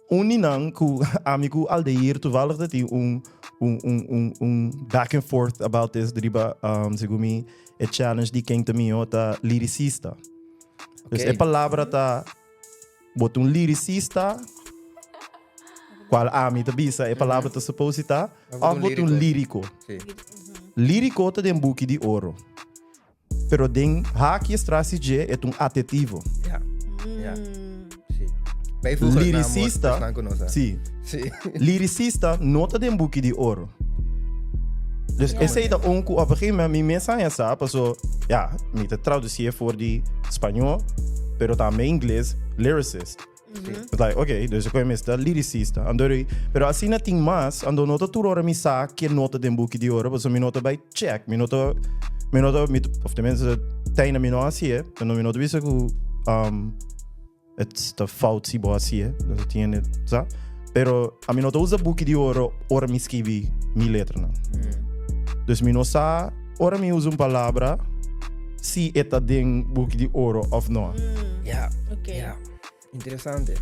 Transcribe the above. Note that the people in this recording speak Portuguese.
Ninang, ku amigo Aldeir, toevallig dat hij back and forth about this, driba, segumi, a challenge die kent me ota Lirisista. Dus Okay. a palavra ta, bot Lirisista, qual ami ta bisa, a palavra ta supposita, of bot Líriko. Sim. Líriko ta den buki di oro. Pero den haakjes trasije é adjetivo. Ja. Ja. Sim. Bij vroeger Lirisista, sim. Sim. Lirisista nota den buki di oro. Dus ik zei dat onku op een gegeven moment mijn mensen sabe, so ja, me te traducir voor die Espanhol, pero também inglês, lyricist. It's like, okay, dus ik kom eens dat lyricista. Andori, pero assim não tem mais, ando nota tu ora mi sa que nota den buki di oro, so mi nota bij check, mi nota, of tenminste tijdens mi nota assim, dan mi nota bisa ku het de fout si boa assim, dus het tiene, sa. Pero a mi nota usa buki di oro, ora mi scrivi mi letra na. Dus mi não sa, ora mi usa palavra, si eta den buki di oro of no. Ja. Oké. Ja. Interessante.